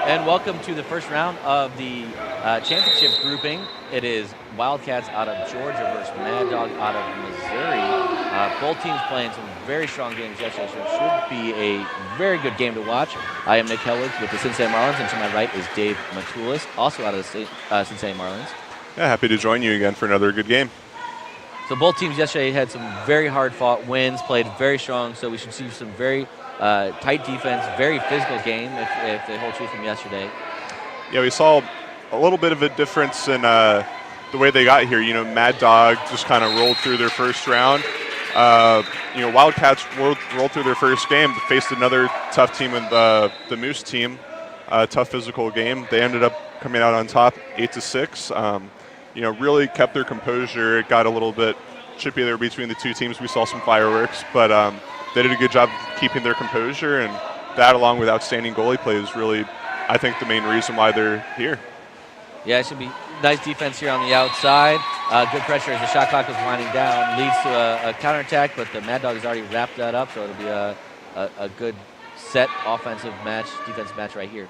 And welcome to the first round of the championship grouping. It is Wildcats out of Georgia versus Mad Dog out of Missouri. Both teams playing some very strong games yesterday, so it should be a very good game to watch. I am Nick Helwig with the Cincinnati Marlins, and to my right is Dave Matulis, also out of the Cincinnati Marlins. Yeah, happy to join you again for another good game. So both teams yesterday had some very hard-fought wins, played very strong, so we should see some very tight defense, very physical game if they hold true from yesterday. Yeah, we saw a little bit of a difference in the way they got here. You know, Mad Dog just kind of rolled through their first round. Wildcats rolled through their first game, faced another tough team in the Moose team, tough physical game. They ended up coming out on top 8-6. Really kept their composure. It got a little bit chippy there between the two teams. We saw some fireworks, but they did a good job keeping their composure, and that, along with outstanding goalie play, is really, I think, the main reason why they're here. Yeah, it should be nice defense here on the outside. Good pressure as the shot clock was winding down. Leads to a counterattack, but the Mad Dog has already wrapped that up, so it'll be a good set offensive match, defensive match right here.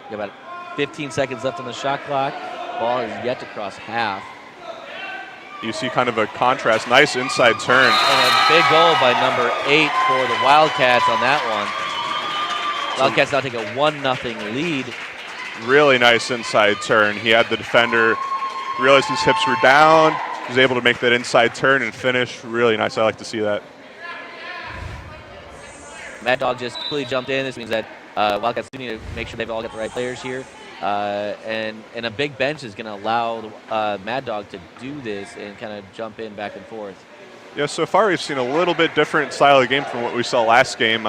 You got about 15 seconds left on the shot clock. Ball is yet to cross half. You see kind of a contrast. Nice inside turn. And a big goal by number 8 for the Wildcats on that one. Wildcats now take a 1-0 lead. Really nice inside turn. He had the defender, realized his hips were down, was able to make that inside turn and finish. Really nice. I like to see that. Mad Dog just completely jumped in. This means that Wildcats need to make sure they've all got the right players here. And a big bench is going to allow Mad Dog to do this and kind of jump in back and forth. Yeah, so far we've seen a little bit different style of game from what we saw last game.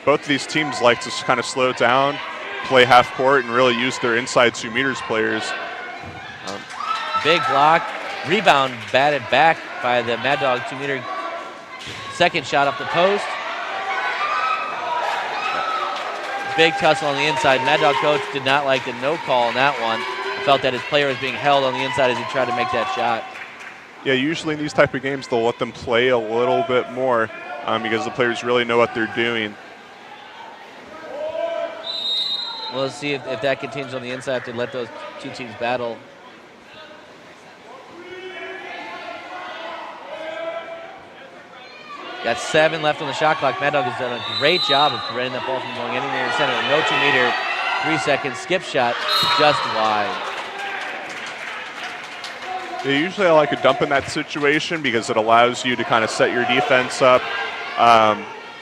Both of these teams like to kind of slow down, play half court, and really use their inside 2 meters players. Big block. Rebound batted back by the Mad Dog 2 meter. Second shot up the post. Big tussle on the inside. Mad Dog coach did not like the no call on that one. Felt that his player was being held on the inside as he tried to make that shot. Yeah, usually in these type of games, they'll let them play a little bit more because the players really know what they're doing. Well, let's see if that continues on the inside to let those two teams battle. Got 7 left on the shot clock. Mad Dog has done a great job of preventing that ball from going anywhere in the center. No 2 meter, 3 second skip shot, just wide. Yeah, usually I like a dump in that situation because it allows you to kind of set your defense up.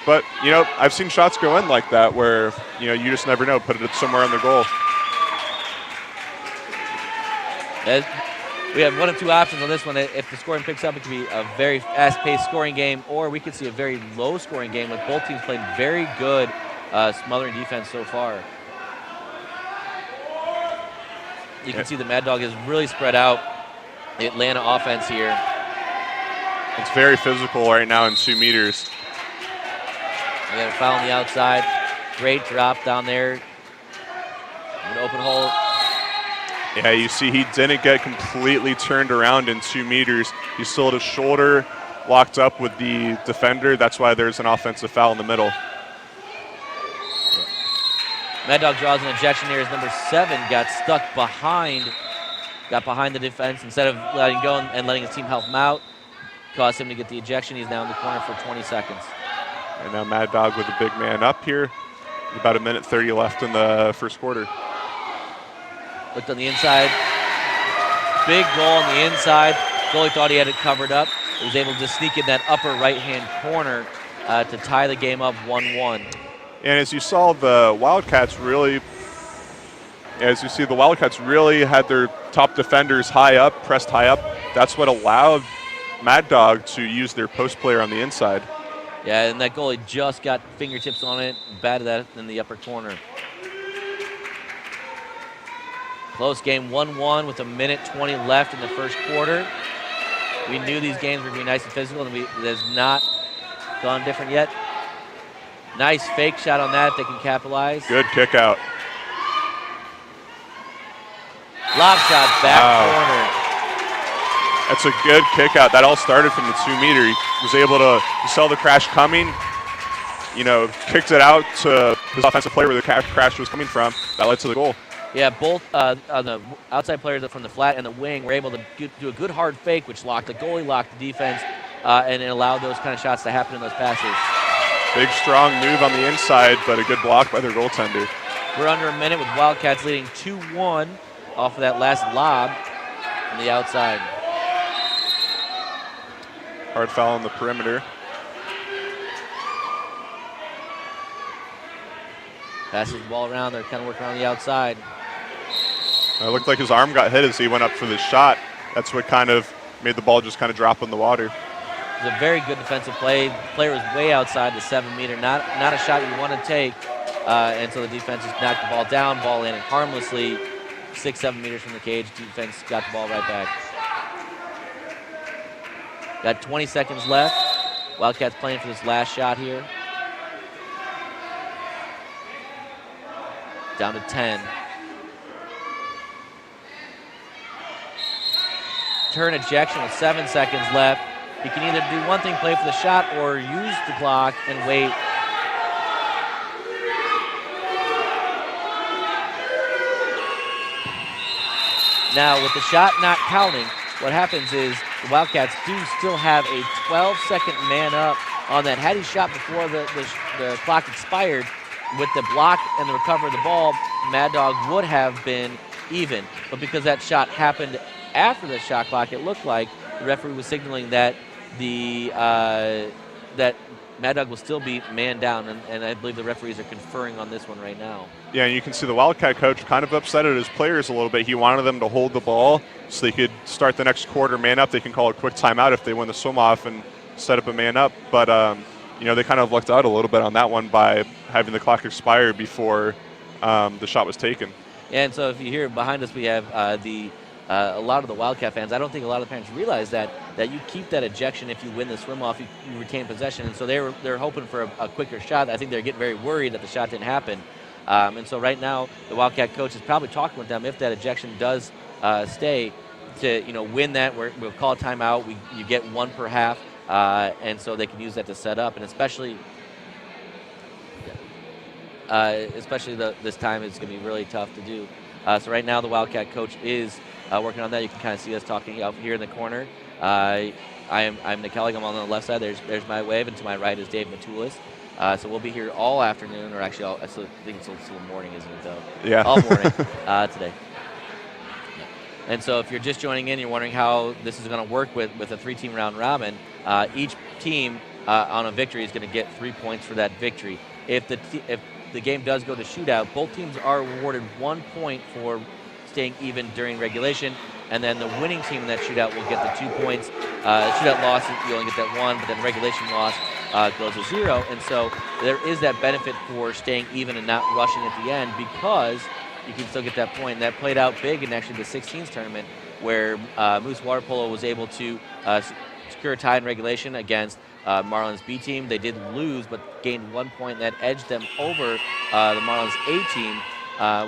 But, I've seen shots go in like that where, you just never know. Put it somewhere on the goal. We have 1 of 2 options on this one. If the scoring picks up, it could be a very fast-paced scoring game, or we could see a very low-scoring game with both teams playing very good smothering defense so far. You can see the Mad Dog is really spread out. The Atlanta offense here. It's very physical right now in 2 meters. We got a foul on the outside. Great drop down there. An open hole. Yeah, you see he didn't get completely turned around in 2 meters. He still had his shoulder locked up with the defender. That's why there's an offensive foul in the middle. Mad Dog draws an ejection here as number 7 got stuck behind the defense. Instead of letting go and letting his team help him out, caused him to get the ejection. He's now in the corner for 20 seconds. And now Mad Dog with a big man up here. About 1:30 left in the first quarter. Looked on the inside. Big goal on the inside. Goalie thought he had it covered up. He was able to sneak in that upper right-hand corner to tie the game up 1-1. And as you saw, the Wildcats really had their top defenders high up, pressed high up. That's what allowed Mad Dog to use their post player on the inside. Yeah, and that goalie just got fingertips on it, batted that in the upper corner. Close game, 1-1 with 1:20 left in the first quarter. We knew these games were going to be nice and physical, and it has not gone different yet. Nice fake shot on that if they can capitalize. Good kick out. Lob shot, back corner. That's a good kick out. That all started from the 2 meter. He was able to, you saw the crash coming, kicked it out to his offensive player where the crash was coming from. That led to the goal. Yeah, both on the outside players from the flat and the wing were able to do a good hard fake, which locked the goalie, locked the defense, and it allowed those kind of shots to happen in those passes. Big, strong move on the inside, but a good block by their goaltender. We're under a minute with Wildcats leading 2-1 off of that last lob on the outside. Hard foul on the perimeter. Passes the ball around. They're kind of working on the outside. It looked like his arm got hit as he went up for the shot. That's what kind of made the ball just kind of drop in the water. It was a very good defensive play. The player was way outside the 7-meter. Not a shot you want to take. And so the defense just knocked the ball down. Ball landed harmlessly 6-7 meters from the cage. Defense got the ball right back. Got 20 seconds left. Wildcats playing for this last shot here. Down to 10. Turn ejection with 7 seconds left. You can either do one thing, play for the shot, or use the clock and wait. Now, with the shot not counting, what happens is the Wildcats do still have a 12-second man up on that. Had he shot before the clock expired, with the block and the recovery of the ball, Mad Dog would have been even. But because that shot happened after the shot clock, it looked like the referee was signaling that that Mad Dog will still be man down, and I believe the referees are conferring on this one right now. Yeah, and you can see the Wildcat coach kind of upset at his players a little bit. He wanted them to hold the ball so they could start the next quarter man up. They can call a quick timeout if they win the swim off and set up a man up. But they kind of lucked out a little bit on that one by having the clock expire before the shot was taken. Yeah, and so if you hear behind us, we have a lot of the Wildcat fans. I don't think a lot of the parents realize that you keep that ejection if you win the swim off, you retain possession. And so they're hoping for a quicker shot. I think they're getting very worried that the shot didn't happen. And so right now, the Wildcat coach is probably talking with them if that ejection does stay to win that. We'll call a timeout. You get one per half. And so they can use that to set up, and especially this time it's going to be really tough to do. So right now the Wildcat coach is working on that. You can kind of see us talking out here in the corner. I'm Nick Kelly. I'm on the left side. There's my wave, and to my right is Dave Matulis. So we'll be here all afternoon, or actually, I think it's still morning, isn't it, though? Yeah. All morning today. And so if you're just joining in, you're wondering how this is going to work with a 3-team round robin, each team on a victory is going to get 3 points for that victory. If the game does go to shootout, both teams are awarded 1 point for staying even during regulation, and then the winning team in that shootout will get the 2 points. Shootout loss, you only get that 1, but then regulation loss goes to 0. And so there is that benefit for staying even and not rushing at the end, because you can still get that point. And that played out big in actually the 16s tournament, where Moose Water Polo was able to secure a tie in regulation against Marlins B team. They did lose, but gained 1 point. That edged them over the Marlins A team,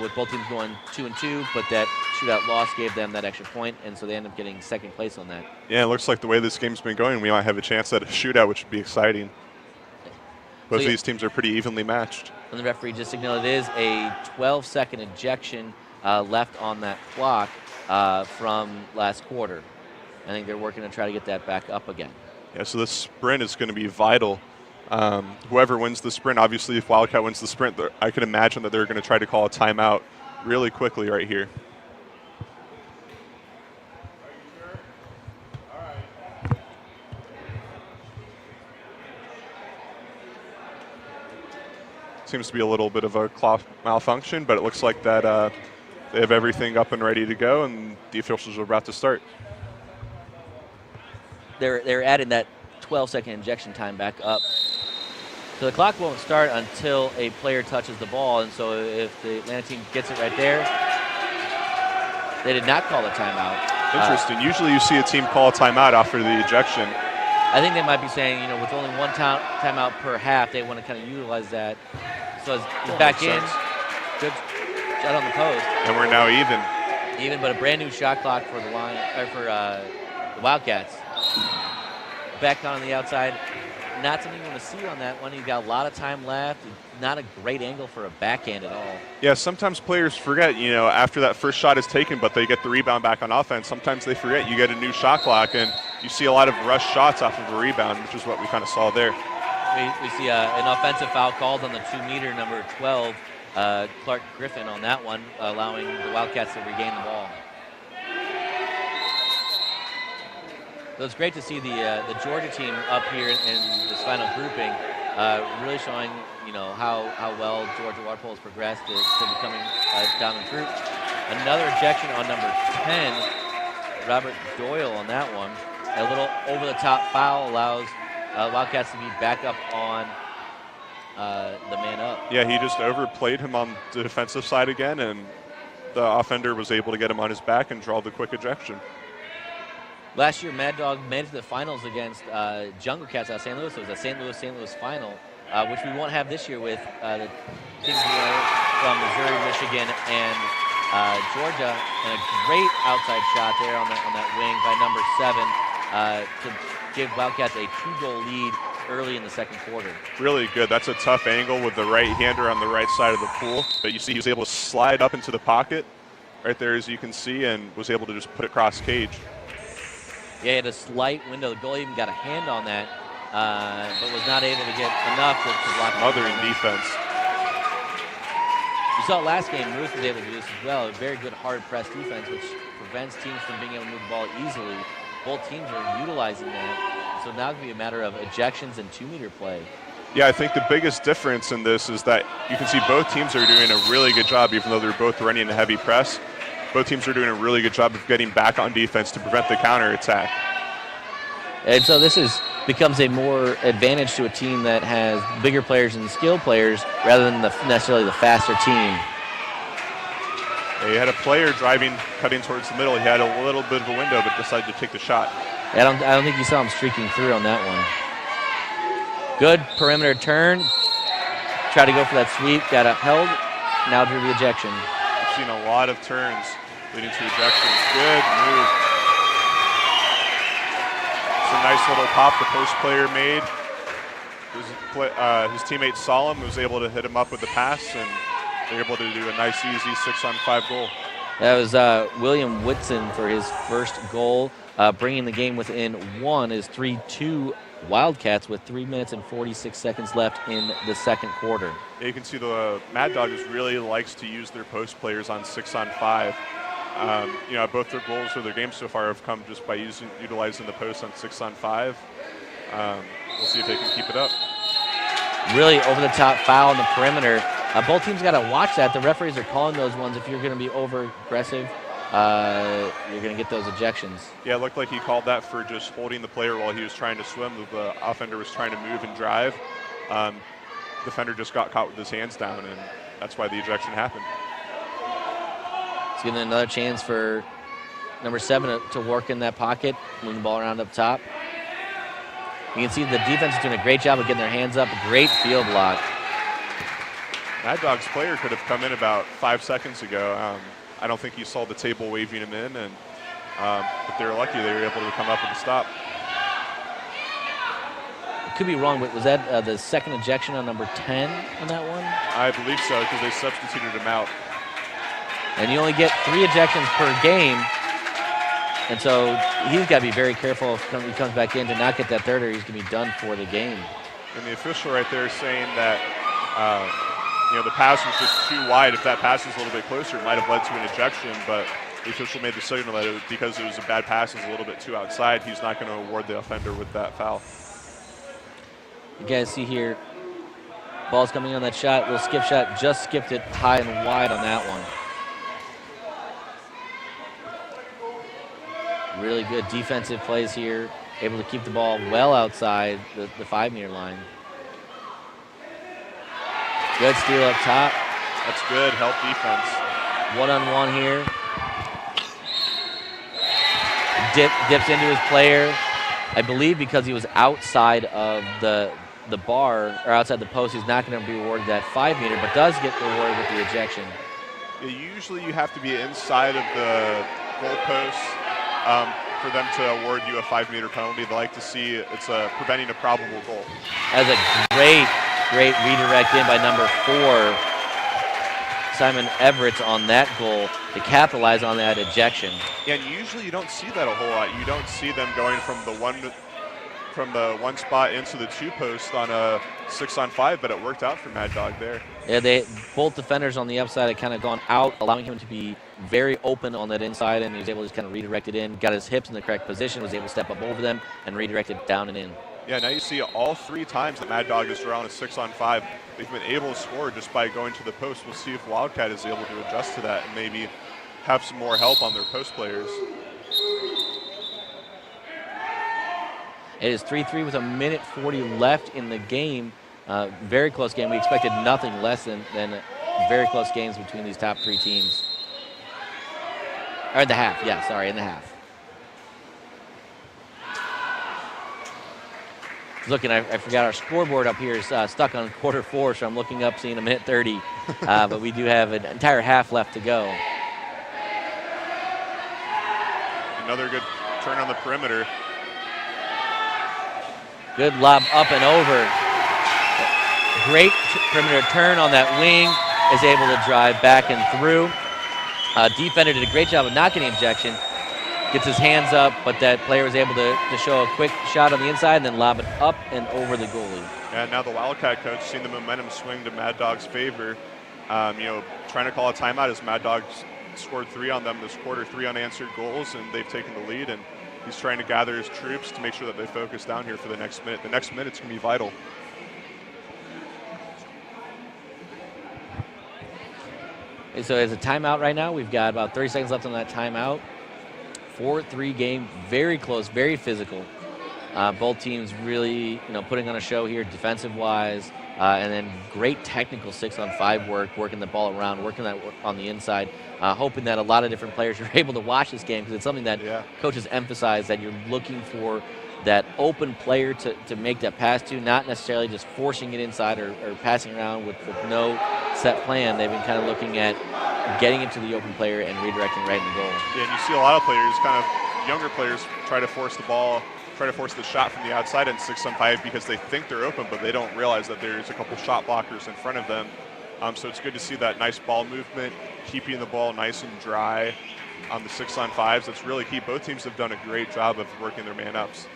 with both teams going 2-2, but that shootout loss gave them that extra point, and so they end up getting second place on that. Yeah, it looks like the way this game's been going, we might have a chance at a shootout, which would be exciting. Both of these teams are pretty evenly matched. And the referee just signaled it is a 12-second ejection left on that clock from last quarter. I think they're working to try to get that back up again. Yeah, so this sprint is going to be vital. Whoever wins the sprint, obviously if Wildcat wins the sprint, I can imagine that they're going to try to call a timeout really quickly right here. Seems to be a little bit of a clock malfunction, but it looks like that they have everything up and ready to go, and the officials are about to start. They're adding that 12-second injection time back up. So the clock won't start until a player touches the ball, and so if the Atlanta team gets it right there, they did not call a timeout. Interesting. Usually you see a team call a timeout after the ejection. I think they might be saying, with only one timeout per half, they want to kind of utilize that. So it's back in. Good shot on the post. And we're now even. Even, but a brand new shot clock for the Wildcats. Back on the outside. not something you want to see on that one. He's got a lot of time left. Not a great angle for a backhand at all. Yeah, sometimes players forget, after that first shot is taken, but they get the rebound back on offense. Sometimes they forget you get a new shot clock, and you see a lot of rush shots off of a rebound, which is what we kind of saw there. We see an offensive foul called on the 2-meter, number 12, Clark Griffin on that one, allowing the Wildcats to regain the ball. So it's great to see the Georgia team up here in this final grouping, really showing how well Georgia water polo has progressed to becoming a dominant group. Another ejection on number 10, Robert Doyle on that one. A little over-the-top foul allows Wildcats to be back up on the man up. Yeah, he just overplayed him on the defensive side again, and the offender was able to get him on his back and draw the quick ejection. Last year, Mad Dog made it to the finals against Jungle Cats out of St. Louis. It was a St. Louis final, which we won't have this year with the teams from Missouri, Michigan, and Georgia. And a great outside shot there on that wing by number 7 to give Wildcats a 2-goal lead early in the second quarter. Really good. That's a tough angle with the right-hander on the right side of the pool. But you see he was able to slide up into the pocket right there, as you can see, and was able to just put it cross cage. Yeah, he had a slight window. The goalie even got a hand on that, but was not able to get enough to block it. Mothering defense. You saw it last game. Ruth was able to do this as well. A very good hard press defense, which prevents teams from being able to move the ball easily. Both teams are utilizing that. So now it's going to be a matter of ejections and 2-meter play. Yeah, I think the biggest difference in this is that you can see both teams are doing a really good job, even though they're both running a heavy press. Both teams are doing a really good job of getting back on defense to prevent the counterattack. And so this becomes a more advantage to a team that has bigger players and skilled players rather than necessarily the faster team. Yeah, he had a player cutting towards the middle. He had a little bit of a window, but decided to take the shot. I don't think you saw him streaking through on that one. Good perimeter turn. Tried to go for that sweep. Got it held. Now drew the ejection. We've seen a lot of turns leading to ejections. Good move. It's a nice little pop the post player made. His teammate Solomon was able to hit him up with the pass, and they were able to do a nice, easy 6-on-5 goal. That was William Whitson for his first goal, bringing the game within 1 is 3-2 Wildcats with 3 minutes and 46 seconds left in the second quarter. Yeah, you can see the Mad Dogs really likes to use their post players on 6-on-5. Both their goals of their game so far have come just by utilizing the post on 6-on-5. We'll see if they can keep it up. Really over-the-top foul on the perimeter. Both teams got to watch that. The referees are calling those ones. If you're going to be over-aggressive, you're going to get those ejections. Yeah, it looked like he called that for just holding the player while he was trying to swim. The offender was trying to move and drive. The defender just got caught with his hands down, and that's why the ejection happened. It's giving another chance for number 7 to work in that pocket, move the ball around up top. You can see the defense is doing a great job of getting their hands up. A great field block. Mad Dog's player could have come in about 5 seconds ago. I don't think you saw the table waving him in, and but they were lucky they were able to come up with a stop. Could be wrong, but was that the second ejection on number 10 on that one? I believe so, because they substituted him out. And you only get 3 ejections per game, and so he's got to be very careful if he comes back in to not get that third, or he's going to be done for the game. And the official right there is saying that the pass was just too wide. If that pass was a little bit closer, it might have led to an ejection, but the official made the signal that because it was a bad pass, it was a little bit too outside, he's not going to award the offender with that foul. You guys see here, ball's coming on that shot. Little skip shot, just skipped it high and wide on that one. Really good defensive plays here. Able to keep the ball well outside the 5-meter line. Good steal up top. That's good help defense. 1-on-1 here. Dips into his player. I believe because he was outside of the bar, or outside the post, he's not going to be awarded that 5-meter, but does get rewarded with the ejection. Yeah, usually you have to be inside of the goal post. for them to award you a 5-meter penalty. They like to see it's preventing a probable goal. As a great redirect in by number 4, Simon Everett, on that goal to capitalize on that ejection. Yeah, and usually you don't see that a whole lot. You don't see them going from the one spot into the 2 post on a 6-on-5, but it worked out for Mad Dog there. Yeah, both defenders on the upside had kind of gone out, allowing him to be very open on that inside, and he was able to just kind of redirect it in, got his hips in the correct position, was able to step up over them and redirect it down and in. Yeah, now you see all 3 times that Mad Dog is around a 6-on-5. They've been able to score just by going to the post. We'll see if Wildcat is able to adjust to that and maybe have some more help on their post players. It is 3-3 with 1:40 left in the game. Very close game. We expected nothing less than very close games between these top 3 teams. Or in the half, yeah, sorry, in the half. Looking, I forgot our scoreboard up here is stuck on quarter 4, so I'm looking up, seeing 1:30. But we do have an entire half left to go. Another good turn on the perimeter. Good lob up and over. Great perimeter turn on that wing. Is able to drive back and through. Defender did a great job of not getting ejection. Gets his hands up, but that player was able to show a quick shot on the inside and then lob it up and over the goalie. And now the Wildcat coach seeing the momentum swing to Mad Dog's favor. Trying to call a timeout as Mad Dog's scored 3 on them this quarter, 3 unanswered goals, and they've taken the lead. And he's trying to gather his troops to make sure that they focus down here for the next minute. The next minute's going to be vital. So as a timeout right now, we've got about 30 seconds left on that timeout. 4-3 game, very close, very physical. Both teams really, putting on a show here defensive-wise, and then great technical 6-on-5 work, working the ball around, working that on the inside, hoping that a lot of different players are able to watch this game, because it's something that coaches emphasize, that you're looking for that open player to make that pass to, not necessarily just forcing it inside or passing around with no set plan. They've been kind of looking at getting it to the open player and redirecting right in the goal. Yeah, and you see a lot of players, kind of younger players, try to force the ball, try to force the shot from the outside in 6-on-5 because they think they're open, but they don't realize that there's a couple shot blockers in front of them. So it's good to see that nice ball movement, keeping the ball nice and dry on the 6-on-5s. That's really key. Both teams have done a great job of working their man-ups.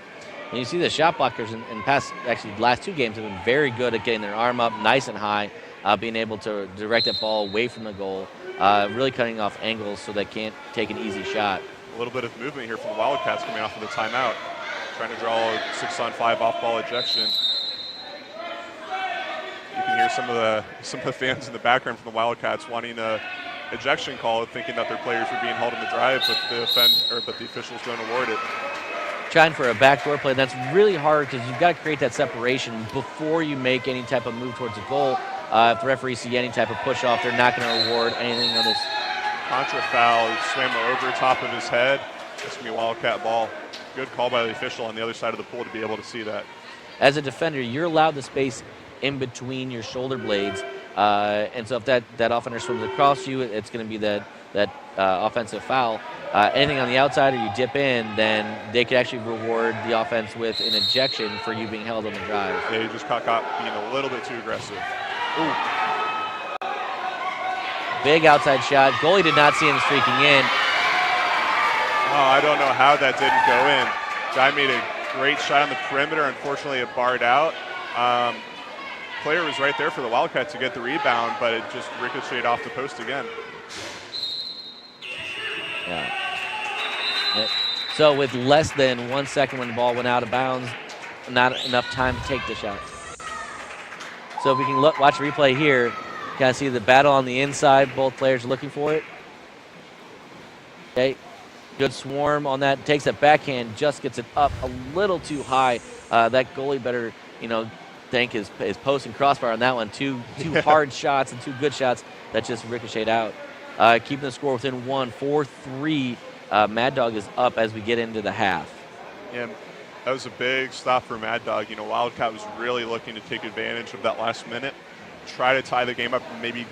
And you see the shot blockers in past, actually the last 2 games have been very good at getting their arm up nice and high, being able to direct that ball away from the goal, really cutting off angles so they can't take an easy shot. A little bit of movement here from the Wildcats coming off of the timeout, trying to draw a 6-on-5 off-ball ejection. You can hear some of the fans in the background from the Wildcats wanting a ejection call, thinking that their players were being held in the drive, but the officials don't award it. Trying for a backdoor play, that's really hard because you've got to create that separation before you make any type of move towards the goal. If the referees see any type of push off, they're not going to award anything on this. Contra foul, swam over top of his head. It's going to be a Wildcat ball. Good call by the official on the other side of the pool to be able to see that. As a defender, you're allowed the space in between your shoulder blades. And so if that offender swims across you, it's going to be that offensive foul. Anything on the outside or you dip in, then they could actually reward the offense with an ejection for you being held on the drive. Yeah, you just got being a little bit too aggressive. Ooh. Big outside shot. Goalie did not see him streaking in. Oh, I don't know how that didn't go in. Guy made a great shot on the perimeter. Unfortunately, it barred out. Player was right there for the Wildcats to get the rebound, but it just ricocheted off the post again. Yeah. So with less than 1 second when the ball went out of bounds, not enough time to take the shot. So if we can watch the replay here, kind of see the battle on the inside. Both players looking for it. Okay. Good swarm on that. Takes that backhand, just gets it up a little too high. That goalie better, thank his post and crossbar on that one. Two hard shots and 2 good shots that just ricocheted out. Keeping the score within 1, 4-3. Mad Dog is up as we get into the half. Yeah, that was a big stop for Mad Dog. Wildcat was really looking to take advantage of that last minute, try to tie the game up and maybe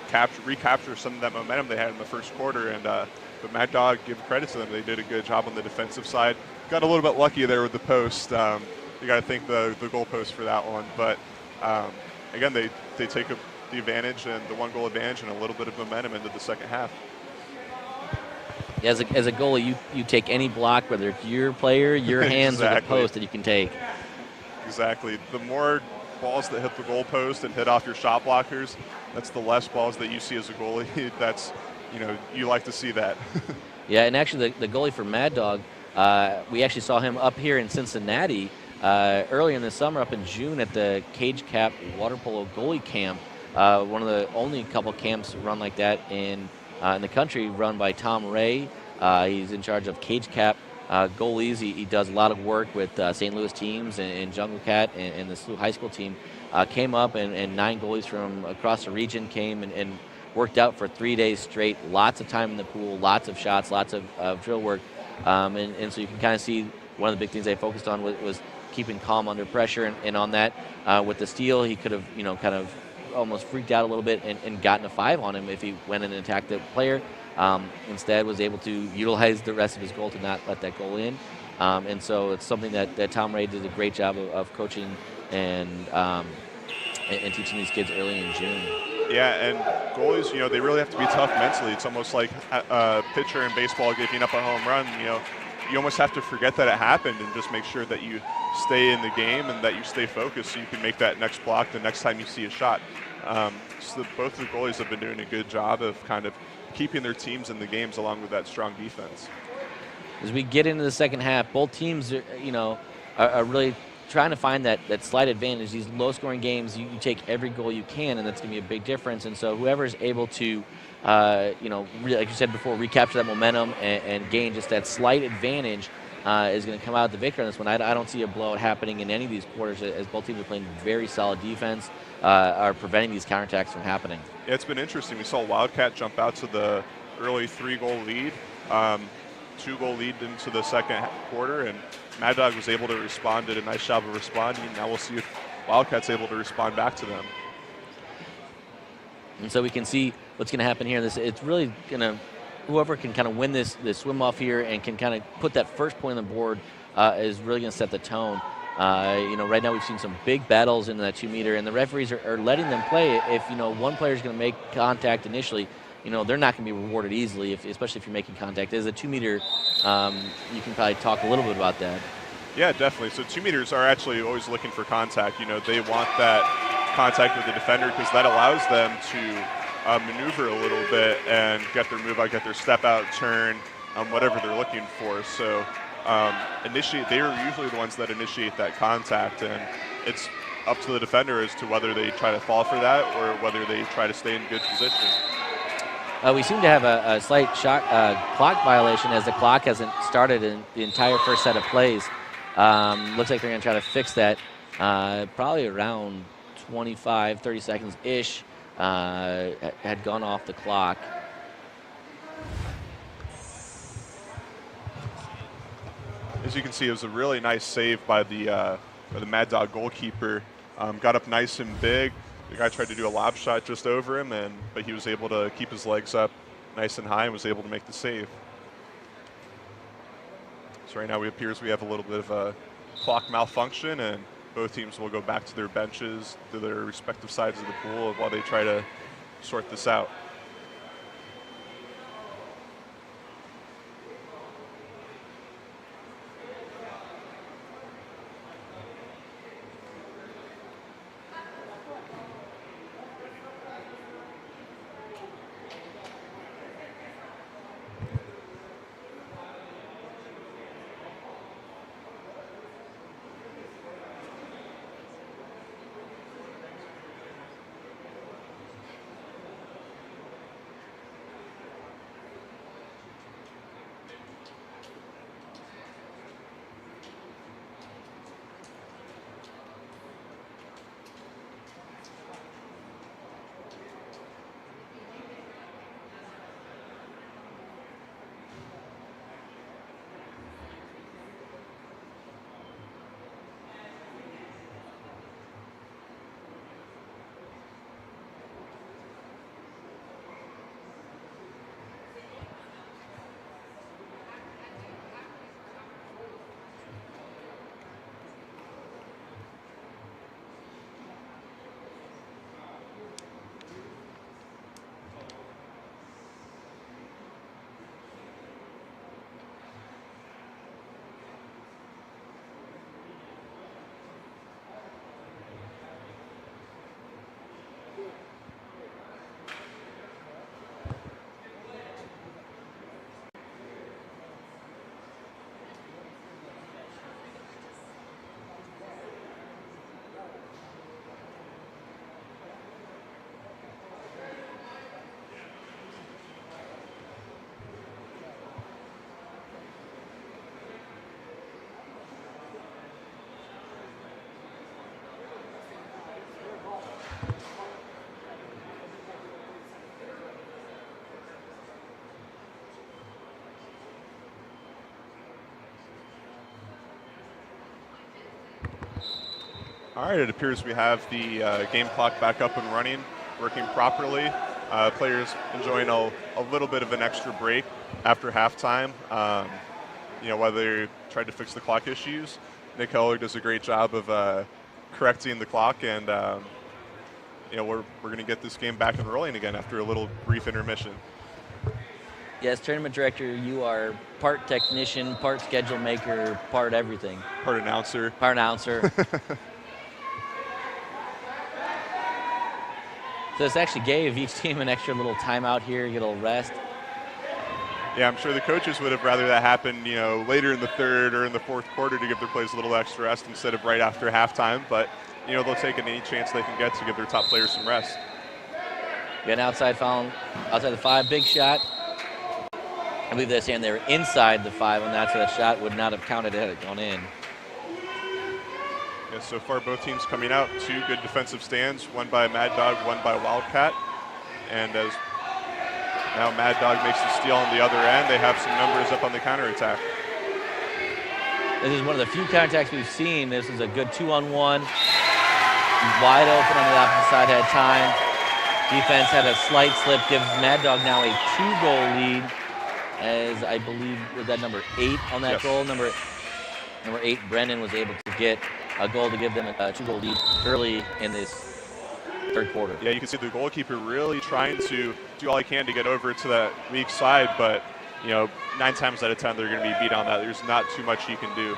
recapture some of that momentum they had in the first quarter. And but Mad Dog, give credit to them. They did a good job on the defensive side, got a little bit lucky there with the post. You got to thank the goal post for that one. But again, they take the advantage and the 1-goal advantage and a little bit of momentum into the second half. As a goalie, you take any block, whether it's your player, your hands, or the post that you can take. Exactly. The more balls that hit the goal post and hit off your shot blockers, that's the less balls that you see as a goalie. That's, you like to see that. Yeah, and actually the goalie for Mad Dog, we actually saw him up here in Cincinnati early in the summer, up in June at the Cage Cap Water Polo Goalie Camp. One of the only couple camps run like that in the country, run by Tom Ray. He's in charge of Cage Cap goalies. He does a lot of work with St. Louis teams and Jungle Cat and the SLU high school team. Came up and 9 goalies from across the region came and worked out for 3 days straight. Lots of time in the pool, lots of shots, lots of drill work. And so you can kind of see one of the big things they focused on was keeping calm under pressure. And on that, with the steal, he could have, kind of almost freaked out a little bit and gotten a 5 on him if he went in and attacked the player. Instead, was able to utilize the rest of his goal to not let that goal in. And so it's something that Tom Ray did a great job of coaching and teaching these kids early in June. Yeah, and goalies, they really have to be tough mentally. It's almost like a pitcher in baseball giving up a home run. You almost have to forget that it happened and just make sure that you stay in the game and that you stay focused so you can make that next block the next time you see a shot. So both of the goalies have been doing a good job of kind of keeping their teams in the games along with that strong defense. As we get into the second half, both teams are really trying to find that slight advantage. These low-scoring games, you take every goal you can, and that's going to be a big difference. And so whoever is able to, really, like you said before, recapture that momentum and gain just that slight advantage is going to come out the victor in this one. I don't see a blowout happening in any of these quarters as both teams are playing very solid defense, are preventing these counterattacks from happening. Yeah, it's been interesting. We saw Wildcat jump out to the early 3-goal lead, 2-goal lead into the second quarter, and Mad Dog was able to respond, did a nice job of responding. Now we'll see if Wildcat's able to respond back to them. And so we can see what's going to happen here. It's really going to, whoever can kind of win this swim off here and can kind of put that first point on the board is really going to set the tone. Right now we've seen some big battles into that 2-meter, and the referees are letting them play. If one player is going to make contact initially, they're not going to be rewarded easily, especially if you're making contact. As a 2-meter, you can probably talk a little bit about that. Yeah, definitely. So 2-meters are actually always looking for contact. They want that contact with the defender because that allows them to maneuver a little bit and get their move out, get their step out, turn, whatever they're looking for. So they are usually the ones that initiate that contact, and it's up to the defender as to whether they try to fall for that or whether they try to stay in good position. We seem to have a slight clock violation as the clock hasn't started in the entire first set of plays. Looks like they're going to try to fix that probably around 25, 30 seconds-ish had gone off the clock. As you can see, it was a really nice save by the Mad Dog goalkeeper. Got up nice and big. The guy tried to do a lob shot just over him, but he was able to keep his legs up nice and high and was able to make the save. So right now it appears we have a little bit of a clock malfunction, and both teams will go back to their benches, to their respective sides of the pool while they try to sort this out. All right, it appears we have the game clock back up and running, working properly. Players enjoying a little bit of an extra break after halftime. While they tried to fix the clock issues, Nick Heller does a great job of correcting the clock, and we're going to get this game back and rolling again after a little brief intermission. Yes, tournament director, you are part technician, part schedule maker, part everything. Part announcer. Part announcer. So this actually gave each team an extra little timeout here, get a little rest. Yeah, I'm sure the coaches would have rather that happen, later in the third or in the fourth quarter to give their players a little extra rest instead of right after halftime. But, they'll take any chance they can get to give their top players some rest. Got an outside foul, outside the 5, big shot. I believe they're saying they were inside the 5 on that, so that shot would not have counted had it gone in. Yeah, so far both teams coming out, 2 good defensive stands, one by Mad Dog, one by Wildcat. And as now Mad Dog makes the steal on the other end, they have some numbers up on the counterattack. This is one of the few counterattacks we've seen. This is a good 2-on-1. Wide open on the opposite side, had time. Defense had a slight slip, gives Mad Dog now a 2-goal lead, as I believe was that number 8 on that goal. Number 8, Brennan, was able to get a goal to give them a 2-goal lead early in this third quarter. Yeah, you can see the goalkeeper really trying to do all he can to get over to that weak side, but 9 times out of 10 they're going to be beat on that. There's not too much he can do.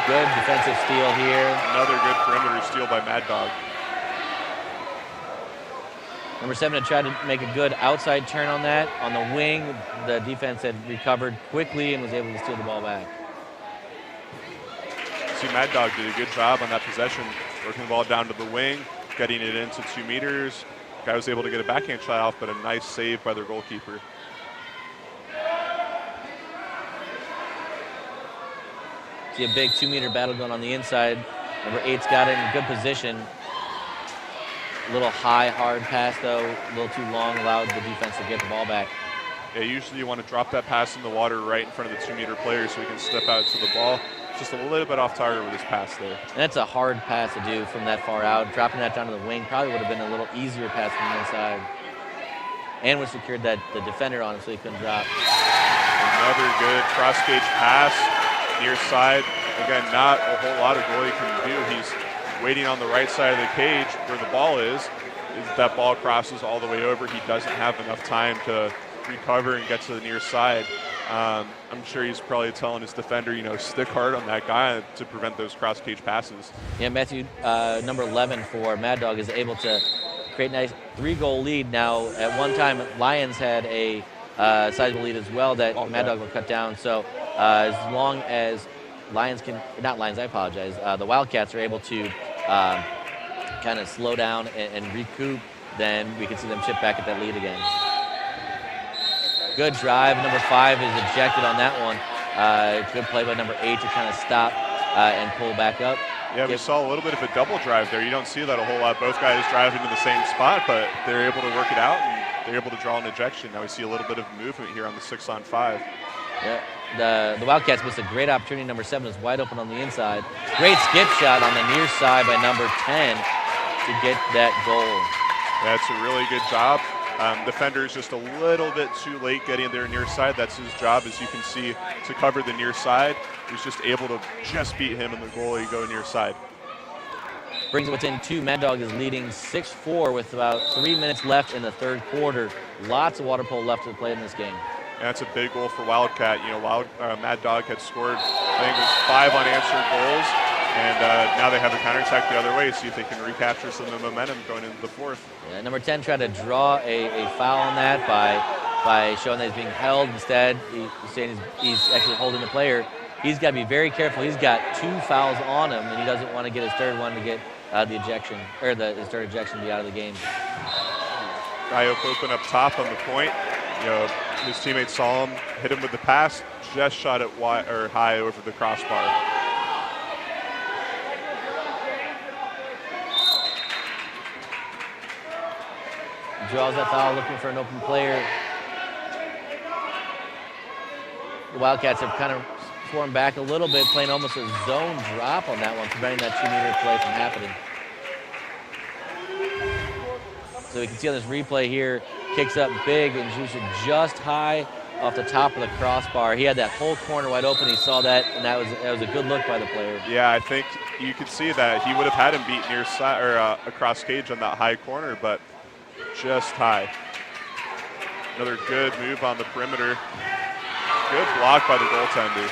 Good defensive steal here. Another good perimeter steal by Mad Dog. Number 7 had tried to make a good outside turn on that. On the wing, the defense had recovered quickly and was able to steal the ball back. See, Mad Dog did a good job on that possession, working the ball down to the wing, getting it into 2 meters. Guy was able to get a backhand shot off, but a nice save by their goalkeeper. See a big 2-meter battle going on the inside. Number 8's got it in good position. A little high, hard pass, though. A little too long, allowed the defense to get the ball back. Yeah, usually you want to drop that pass in the water right in front of the 2-meter player so he can step out to the ball. Just a little bit off target with his pass there. And that's a hard pass to do from that far out. Dropping that down to the wing probably would have been a little easier pass from the inside. And would have secured the defender on him so he couldn't drop. Another good cross-cage pass, near side. Again, not a whole lot a goalie can do. He's waiting on the right side of the cage where the ball is. If that ball crosses all the way over, he doesn't have enough time to recover and get to the near side. I'm sure he's probably telling his defender, stick hard on that guy to prevent those cross-cage passes. Yeah, Matthew, number 11 for Mad Dog, is able to create a nice 3-goal lead. Now, at one time, Lions had a sizable lead as well that Mad Dog will cut down. So as long as the Wildcats are able to kind of slow down and recoup, then we can see them chip back at that lead again. Good drive. Number 5 is ejected on that one. Good play by number 8 to kind of stop and pull back up. Yeah, we saw a little bit of a double drive there. You don't see that a whole lot. Both guys driving to the same spot, but they're able to work it out and they're able to draw an ejection. Now we see a little bit of movement here on the 6-on-5. Yeah, the Wildcats missed a great opportunity. Number 7 is wide open on the inside. Great skip shot on the near side by number 10 to get that goal. That's a really good job. Defender is just a little bit too late getting there near side. That's his job, as you can see, to cover the near side. He's just able to just beat him and the goalie go near side. Brings it within 2. Mad Dog is leading 6-4 with about 3 minutes left in the third quarter. Lots of water polo left to play in this game. And that's a big goal for Wildcat. Mad Dog had scored, I think it was 5 unanswered goals. And now they have a counterattack the other way, see if they can recapture some of the momentum going into the fourth. Yeah, number 10 tried to draw a foul on that by showing that he's being held. Instead, he's saying he's actually holding the player. He's got to be very careful. He's got 2 fouls on him, and he doesn't want to get his third one to get the ejection, or his third ejection to be out of the game. Guyop open up top on the point. His teammates saw him, hit him with the pass, just shot it wide or high over the crossbar. Draws that foul, looking for an open player. The Wildcats have kind of form back a little bit, playing almost a zone drop on that one, preventing that 2-meter play from happening. So we can see on this replay here, kicks up big and shoots it just high off the top of the crossbar. He had that whole corner wide open. He saw that, and that was a good look by the player. Yeah, I think you could see that he would have had him beat near side or across cage on that high corner, but just high. Another good move on the perimeter. Good block by the goaltender.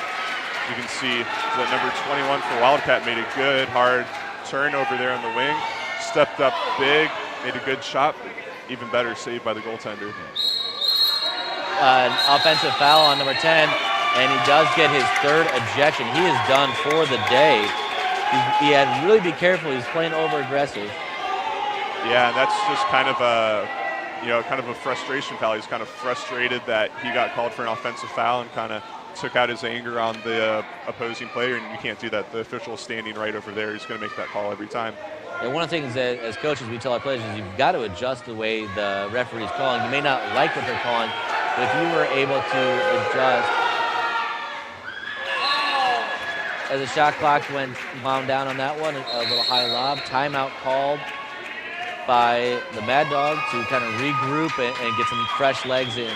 You can see that number 21 for Wildcat made a good hard turn over there on the wing. Stepped up big, made a good shot. Even better save by the goaltender. An offensive foul on number 10, and he does get his third ejection. He is done for the day. He had to really be careful. He's playing over aggressive. Yeah, and that's just kind of a frustration foul. He's kind of frustrated that he got called for an offensive foul and kind of took out his anger on the opposing player, and you can't do that. The official is standing right over there. He's going to make that call every time. And one of the things that as coaches we tell our players is you've got to adjust the way the referee is calling. You may not like what they're calling, but if you were able to adjust. As the shot clock went wound down on that one, a little high lob, timeout called by the Mad Dog to kind of regroup and get some fresh legs in.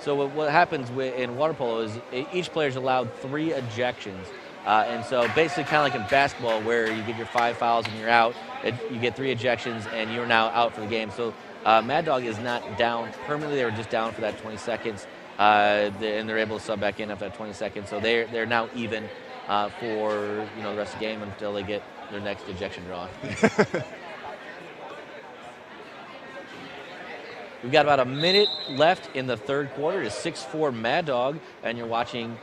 So what happens in water polo is each player is allowed 3 ejections. And so basically kind of like in basketball where you get your 5 fouls and you're out, you get 3 ejections and you're now out for the game. So Mad Dog is not down permanently. They were just down for that 20 seconds. And they're able to sub back in after that 20 seconds. So they're now even for the rest of the game until they get their next ejection draw. We've got about a minute left in the third quarter. It's 6-4 Mad Dog, and you're watching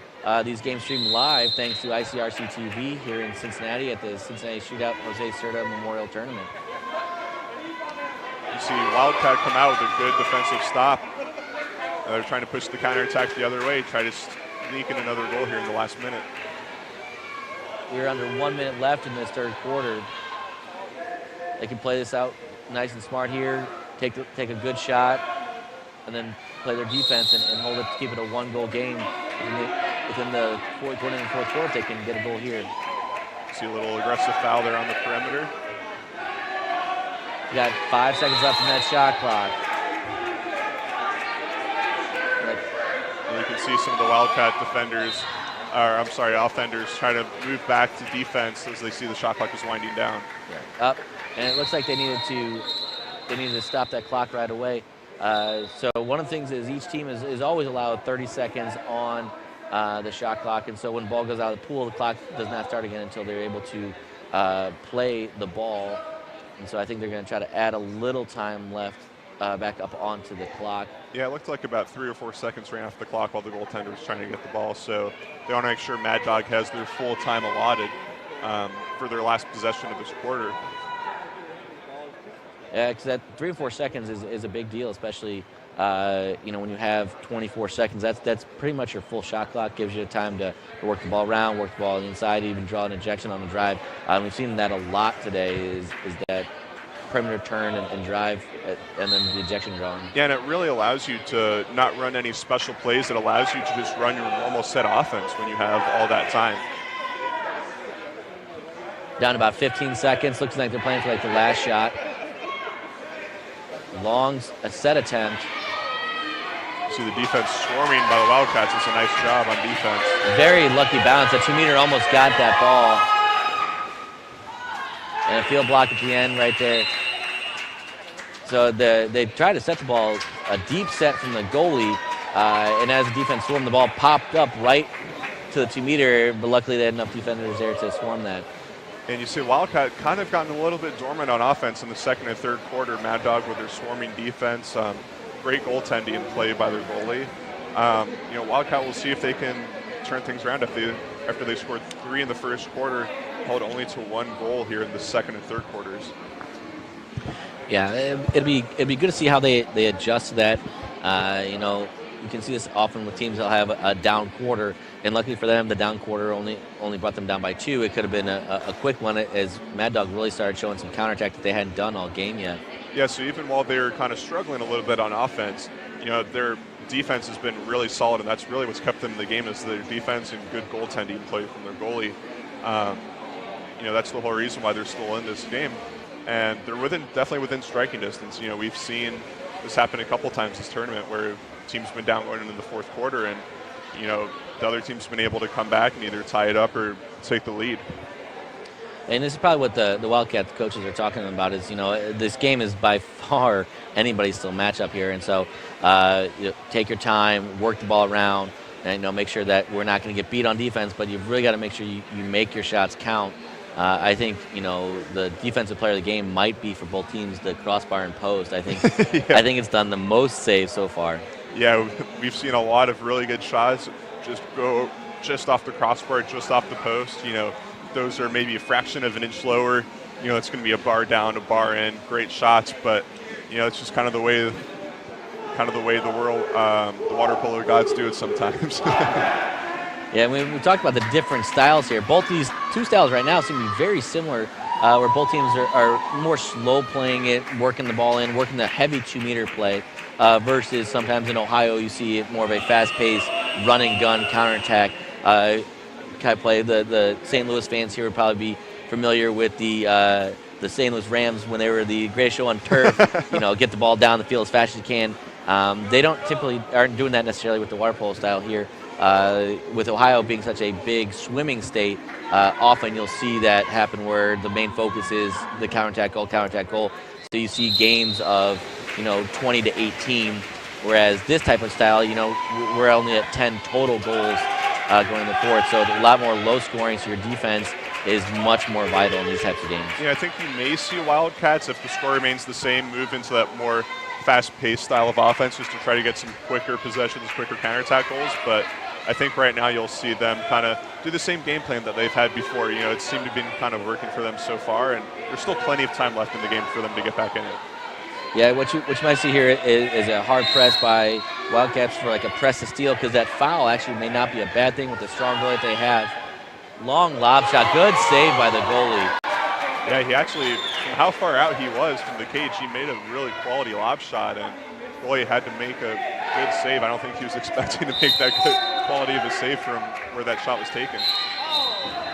these games streamed live thanks to ICRC TV here in Cincinnati at the Cincinnati Shootout Jose Cerda Memorial Tournament. You see Wildcat come out with a good defensive stop. They're trying to push the counterattack the other way, try to sneak in another goal here in the last minute. We're under 1 minute left in this third quarter. They can play this out nice and smart here. Take a good shot, and then play their defense and hold it to keep it a 1-goal game. Within the fourth quarter, if they can get a goal here. See a little aggressive foul there on the perimeter. You got 5 seconds left in that shot clock. And you can see some of the Wildcat offenders try to move back to defense as they see the shot clock is winding down. Up, and it looks like they needed to stop that clock right away. So one of the things is each team is always allowed 30 seconds on the shot clock, and so when the ball goes out of the pool, the clock does not start again until they're able to play the ball. And so I think they're going to try to add a little time left back up onto the clock. Yeah, it looked like about 3 or 4 seconds ran off the clock while the goaltender was trying to get the ball, so they want to make sure Mad Dog has their full time allotted for their last possession of this quarter. Yeah, because that 3 or 4 seconds is a big deal, especially when you have 24 seconds. That's pretty much your full shot clock. Gives you time to work the ball around, work the ball on the inside, even draw an ejection on the drive. We've seen that a lot today. Is that perimeter turn and drive, and then the ejection drawing. Yeah, and it really allows you to not run any special plays. It allows you to just run your normal set offense when you have all that time. Down about 15 seconds. Looks like they're playing for the last shot. Long set attempt. See the defense swarming by the Wildcats. It's a nice job on defense. Very lucky bounce. That 2-meter almost got that ball. And a field block at the end right there. So they tried to set the ball, a deep set from the goalie, and as the defense swarmed, the ball popped up right to the 2-meter, but luckily they had enough defenders there to swarm that. And you see Wildcat kind of gotten a little bit dormant on offense in the second and third quarter. Mad Dog with their swarming defense, great goaltending play by their goalie. Wildcat will see if they can turn things around after they scored 3 in the first quarter, held only to 1 goal here in the second and third quarters. Yeah, it'd be good to see how they adjust to that. you can see this often with teams that'll have a down quarter, and luckily for them, the down quarter only brought them down by 2. It could have been a quick one as Mad Dog really started showing some counterattack that they hadn't done all game yet. Yeah, so even while they were kind of struggling a little bit on offense, their defense has been really solid, and that's really what's kept them in the game is their defense and good goaltending play from their goalie. That's the whole reason why they're still in this game. And they're definitely within striking distance. We've seen this happen a couple times this tournament where teams been down going into the fourth quarter, and the other team's been able to come back and either tie it up or take the lead. And this is probably what the Wildcats coaches are talking about is, this game is by far anybody's still matchup here. And so take your time, work the ball around, and make sure that we're not going to get beat on defense, but you've really got to make sure you make your shots count. I think, the defensive player of the game might be for both teams the crossbar and post. I think Yeah. I think it's done the most saves so far. Yeah, we've seen a lot of really good shots just go just off the crossbar, just off the post. Those are maybe a fraction of an inch lower. It's going to be a bar down, a bar in. Great shots, but it's just kind of the way the world, the water polo gods do it sometimes. Yeah, we talked about the different styles here. Both these two styles right now seem to be very similar, where both teams are more slow playing it, working the ball in, working the heavy 2-meter play, versus sometimes in Ohio you see more of a fast-paced run-and-gun counterattack kind of play. The St. Louis fans here would probably be familiar with the St. Louis Rams when they were the greatest show on turf. Get the ball down the field as fast as you can. They aren't doing that necessarily with the water polo style here. With Ohio being such a big swimming state, often you'll see that happen where the main focus is the counterattack goal. So you see games of 20 to 18, whereas this type of style, we're only at 10 total goals going in the fourth. So a lot more low scoring. So your defense is much more vital in these types of games. Yeah, I think you may see Wildcats, if the score remains the same, move into that more fast-paced style of offense just to try to get some quicker possessions, quicker counterattack goals. But I think right now you'll see them kind of do the same game plan that they've had before. It seemed to be kind of working for them so far, and there's still plenty of time left in the game for them to get back in it. Yeah, what you might see here is a hard press by Wildcats for like a press to steal, because that foul actually may not be a bad thing with the strong goalie that they have. Long lob shot, good save by the goalie. Yeah, he actually, from how far out he was from the cage, he made a really quality lob shot, and goalie had to make a good save. I don't think he was expecting to make that good quality of a save from where that shot was taken.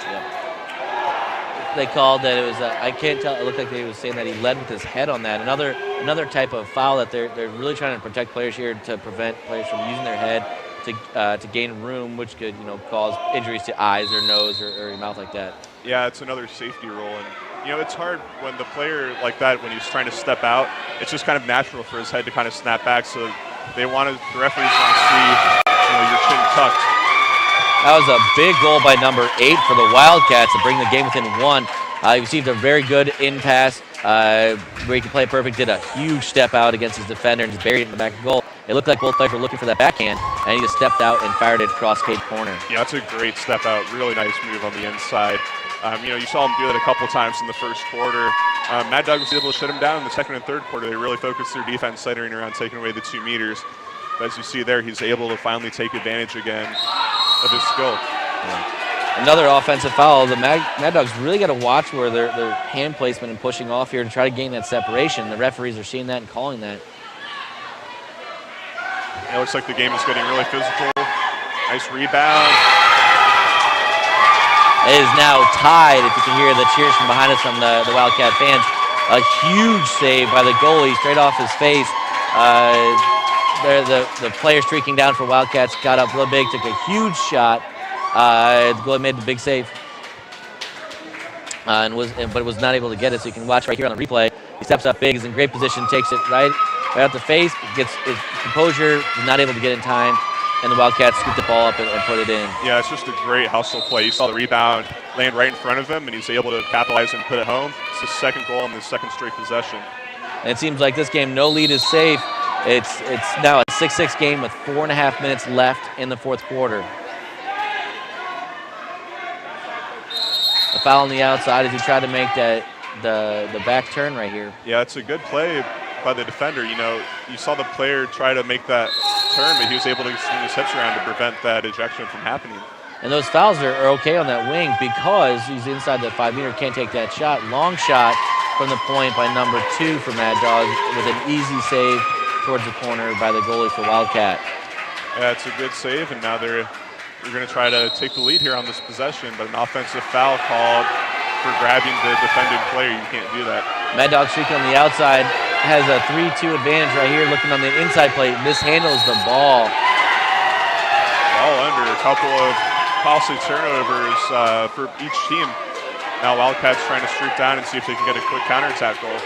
Yeah. They called that it was, I can't tell, it looked like they was saying that he led with his head on that. Another type of foul that they're really trying to protect players here to prevent players from using their head to gain room, which could cause injuries to eyes or nose or your mouth like that. Yeah, it's another safety rule, and it's hard when the player like that, when he's trying to step out, it's just kind of natural for his head to kind of snap back. So the referees want to see your chin tucked. That was a big goal by number 8 for the Wildcats to bring the game within 1. He received a very good in pass where he could play perfect, did a huge step out against his defender and just buried it in the back of the goal. It looked like both players were looking for that backhand, and he just stepped out and fired it across cage corner. Yeah, that's a great step out. Really nice move on the inside. You saw him do it a couple times in the first quarter. Mad Dog was able to shut him down in the second and third quarter. They really focused their defense centering around taking away the 2 meters. But as you see there, he's able to finally take advantage again of his skill. Yeah. Another offensive foul. The Mad Dogs really got to watch where their hand placement and pushing off here to try to gain that separation. The referees are seeing that and calling that. It looks like the game is getting really physical. Nice rebound. It is now tied, if you can hear the cheers from behind us from the Wildcat fans. A huge save by the goalie straight off his face. The player streaking down for Wildcats got up real big, took a huge shot. The goalie made the big save, but was not able to get it. So you can watch right here on the replay. He steps up big, is in great position, takes it right out the face, gets his composure, is not able to get in time, and the Wildcats scoop the ball up and put it in. Yeah, it's just a great hustle play. You saw the rebound land right in front of him, and he's able to capitalize and put it home. It's his second goal in his second straight possession. And it seems like this game, no lead is safe. It's now a 6-6 game with 4.5 minutes left in the fourth quarter. A foul on the outside as he tried to make the back turn right here. Yeah, it's a good play by the defender. You saw the player try to make that turn, but he was able to swing his hips around to prevent that ejection from happening. And those fouls are okay on that wing because he's inside that 5 meter, can't take that shot. Long shot from the point by number 2 for Mad Dog with an easy save towards the corner by the goalie for Wildcat. Yeah, it's a good save, and now they're going to try to take the lead here on this possession, but an offensive foul called for grabbing the defended player. You can't do that. Mad Dog streaking on the outside, has a 3-2 advantage right here, looking on the inside plate, mishandles the ball. Ball under, a couple of costly turnovers for each team. Now Wildcats trying to streak down and see if they can get a quick counterattack goal.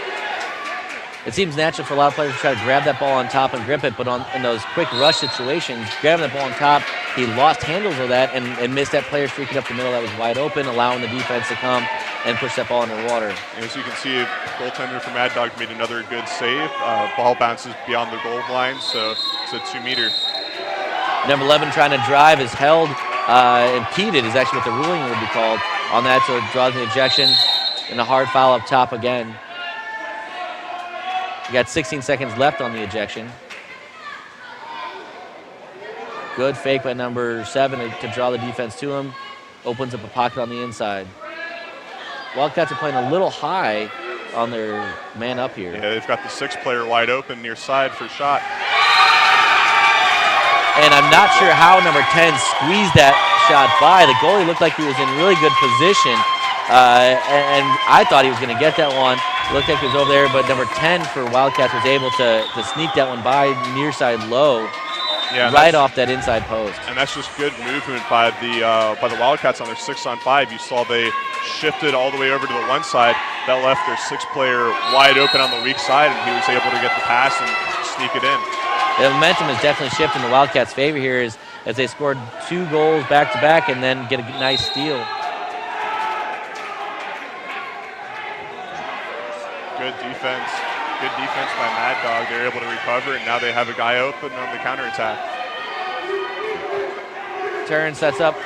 It seems natural for a lot of players to try to grab that ball on top and grip it, but in those quick rush situations, grabbing that ball on top, he lost handles of that and missed that player streaking up the middle that was wide open, allowing the defense to come and push that ball underwater. As you can see, goaltender from Mad Dog made another good save. Ball bounces beyond the goal line, so it's a 2 meter. Number 11 trying to drive is held, impeded is actually what the ruling would be called on that, so it draws an ejection and a hard foul up top again. We got 16 seconds left on the ejection. Good fake by number 7 to draw the defense to him. Opens up a pocket on the inside. Wildcats are playing a little high on their man up here. Yeah, they've got the 6th player wide open near side for shot. And I'm not sure how number 10 squeezed that shot by. The goalie looked like he was in really good position. And I thought he was going to get that one. It looked like he was over there, but number 10 for Wildcats was able to sneak that one by near side low, right off that inside post. And that's just good movement by the Wildcats on their 6-on-5. You saw they shifted all the way over to the one side. That left their 6th player wide open on the weak side, and he was able to get the pass and sneak it in. The momentum is definitely shifting the Wildcats' favor here as they scored 2 goals back-to-back and then get a nice steal. Good defense by Mad Dog. They're able to recover, and now they have a guy open on the counterattack. Turn, sets up,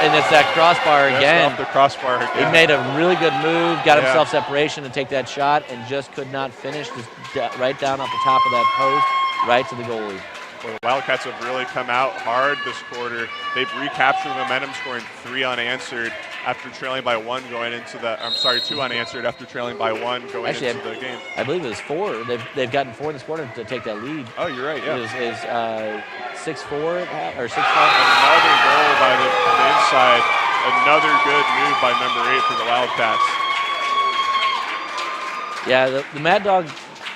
and it's that crossbar again. Off the crossbar again. He made a really good move, got himself separation to take that shot, and just could not finish. Just right down off the top of that post, right to the goalie. Well, the Wildcats have really come out hard this quarter. They've recaptured momentum, scoring 3 unanswered after trailing by 1 going into the. I'm sorry, 2 unanswered after trailing by 1 going into the game. I believe it was 4. They've gotten 4 in this quarter to take that lead. Oh, you're right. Yeah. It was 6-4 or 6-5. Another goal by the inside. Another good move by number 8 for the Wildcats. Yeah, the Mad Dog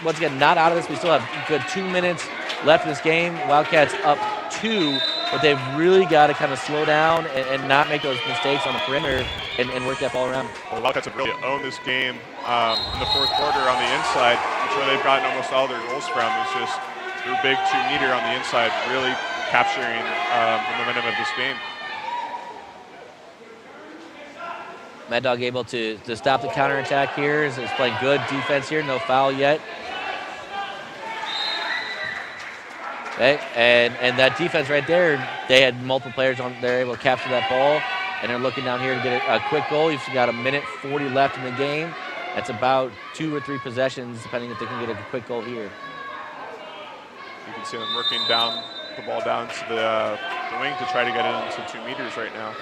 once again not out of this. We still have a good 2 minutes left in this game. Wildcats up 2, but they've really got to kind of slow down and not make those mistakes on the perimeter and work that ball around. Well, the Wildcats have really owned this game in the 4th quarter on the inside. It's where they've gotten almost all their goals from. It's just their big 2 meter on the inside really capturing the momentum of this game. Mad Dog able to stop the counterattack here. Is playing good defense here. No foul yet. Okay, and that defense right there, they had multiple players on. They're able to capture that ball, and they're looking down here to get a quick goal. You've got 1:40 left in the game. That's about 2 or 3 possessions, depending if they can get a quick goal here. You can see them working down the ball down to the wing to try to get it into 2 meters right now.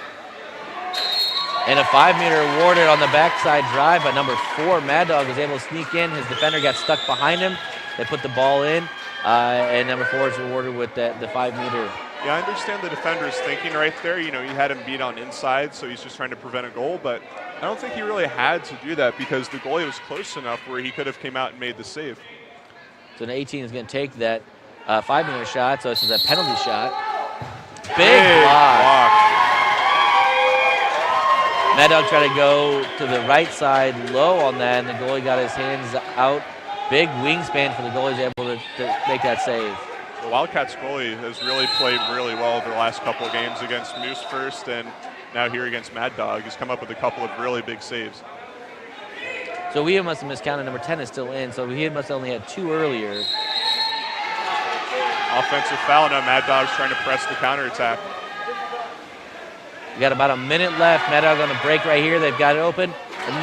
And a 5 meter awarded on the backside drive by number 4. Mad Dog was able to sneak in. His defender got stuck behind him. They put the ball in. And number 4 is rewarded with the 5 meter. Yeah, I understand the defender's thinking right there. You know, he had him beat on inside, so he's just trying to prevent a goal. But I don't think he really had to do that because the goalie was close enough where he could have came out and made the save. So an 18 is going to take that 5 meter shot. So this is a penalty shot. Big block. Mad Dog tried to go to the right side low on that, and the goalie got his hands out. Big wingspan for the goalie, able to make that save. The Wildcats goalie has really played really well over the last couple of games against Moose first, and now here against Mad Dog. He's come up with a couple of really big saves. So we must have miscounted. Number 10 is still in, so he must have only had 2 earlier. Offensive foul now. Mad Dog's trying to press the counterattack. We got about a minute left. Mad Dog on the break right here. They've got it open.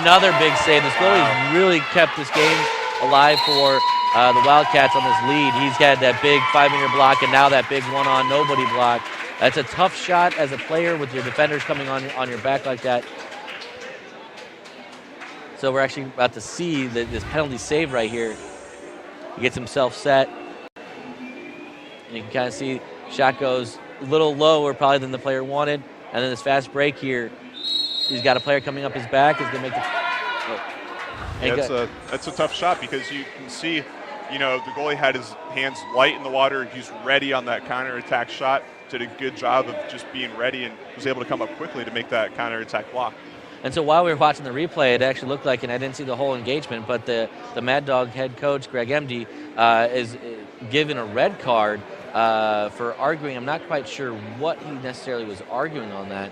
Another big save. This goalie's really kept this game alive for the Wildcats on this lead. He's had that big 5-meter block and now that big one-on nobody block. That's a tough shot as a player with your defenders coming on your back like that. So we're actually about to see this penalty save right here. He gets himself set. And you can kind of see shot goes a little lower probably than the player wanted. And then this fast break here, he's got a player coming up his back. He's going to make the... That's a tough shot because you can see, the goalie had his hands light in the water. He's ready on that counterattack shot. Did a good job of just being ready and was able to come up quickly to make that counterattack block. And so while we were watching the replay, it actually looked like, and I didn't see the whole engagement, but the Mad Dog head coach, Greg Emdy, is given a red card for arguing. I'm not quite sure what he necessarily was arguing on that,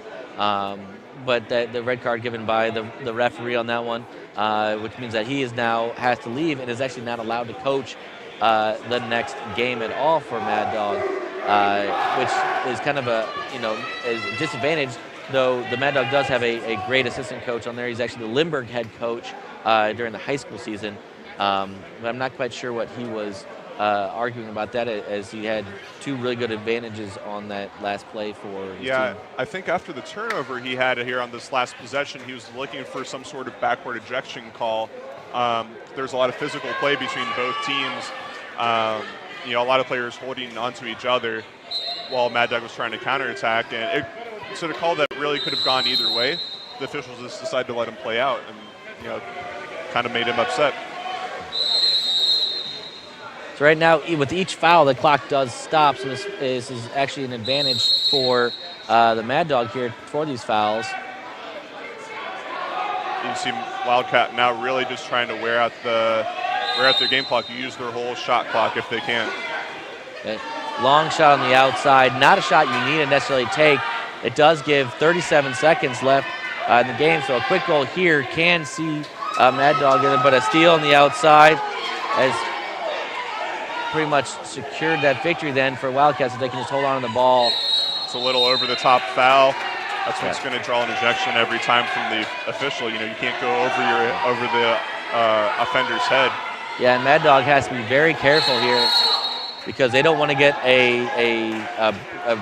but the red card given by the referee on that one, which means that he is now has to leave and is actually not allowed to coach the next game at all for Mad Dog, which is kind of is a disadvantage. Though the Mad Dog does have a great assistant coach on there. He's actually the Lindbergh head coach during the high school season. But I'm not quite sure what he was arguing about that, as he had two really good advantages on that last play for his team. I think after the turnover he had here on this last possession, he was looking for some sort of backward ejection call. There's a lot of physical play between both teams. A lot of players holding onto each other while Mad Dog was trying to counterattack, and it's a call that really could have gone either way. The officials just decided to let him play out, and kind of made him upset. So right now, with each foul, the clock does stop. So this is actually an advantage for the Mad Dog here for these fouls. You see Wildcat now really just trying to wear out their game clock. You use their whole shot clock if they can. Okay. Long shot on the outside, not a shot you need to necessarily take. It does give 37 seconds left in the game, so a quick goal here can see Mad Dog in it, but a steal on the outside has pretty much secured that victory then for Wildcats, so they can just hold on to the ball. It's a little over-the-top foul. That's what's going to draw an ejection every time from the official. You can't go over the offender's head. Yeah, and Mad Dog has to be very careful here, because they don't want to get a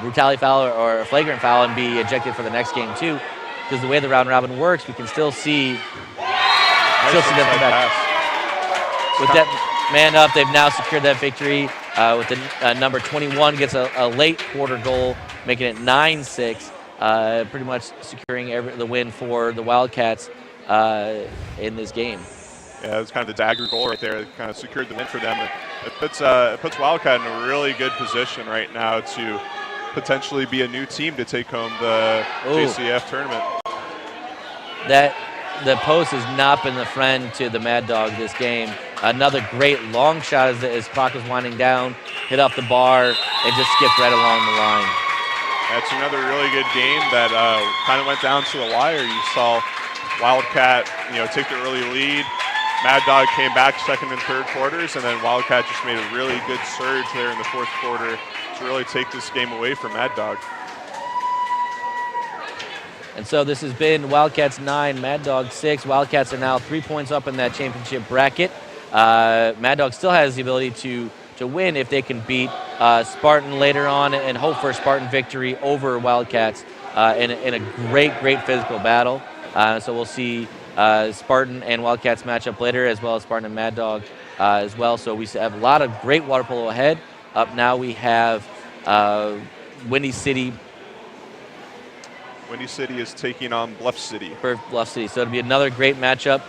brutality foul or a flagrant foul and be ejected for the next game too. Because the way the round robin works, we can still see them come back. With that man up, they've now secured that victory. With the number 21 gets a late quarter goal, making it 9-6, pretty much securing the win for the Wildcats in this game. Yeah, it was kind of the dagger goal right there. It kind of secured the win for them. It puts Wildcat in a really good position right now to potentially be a new team to take home the JCF tournament. The post has not been the friend to the Mad Dog this game. Another great long shot as clock was winding down, hit off the bar, and just skipped right along the line. That's another really good game that kind of went down to the wire. You saw Wildcat, take the early lead. Mad Dog came back second and third quarters, and then Wildcat just made a really good surge there in the fourth quarter to really take this game away from Mad Dog. And so this has been Wildcats 9, Mad Dog 6. Wildcats are now 3 points up in that championship bracket. Mad Dog still has the ability to win if they can beat Spartan later on and hope for a Spartan victory over Wildcats in a great physical battle. So we'll see Spartan and Wildcats match up later, as well as Spartan and Mad Dog as well. So we have a lot of great water polo ahead. Up now we have Windy City. Windy City is taking on Bluff City. Bluff City. So it'll be another great matchup.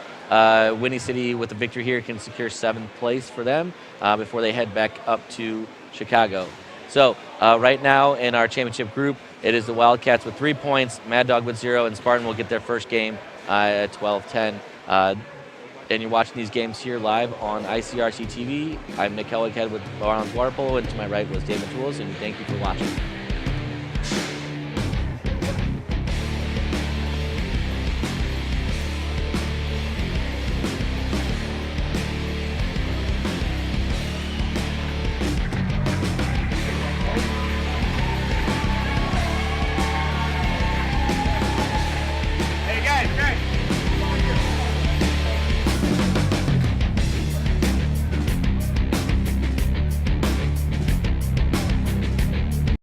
Windy City with a victory here can secure 7th place for them before they head back up to Chicago. So right now in our championship group, it is the Wildcats with 3 points, Mad Dog with 0, and Spartan will get their first game at 12-10. And you're watching these games here live on ICRC TV. I'm Nick Helwighead with Long Island Water Polo, and to my right was David Tools, and thank you for watching.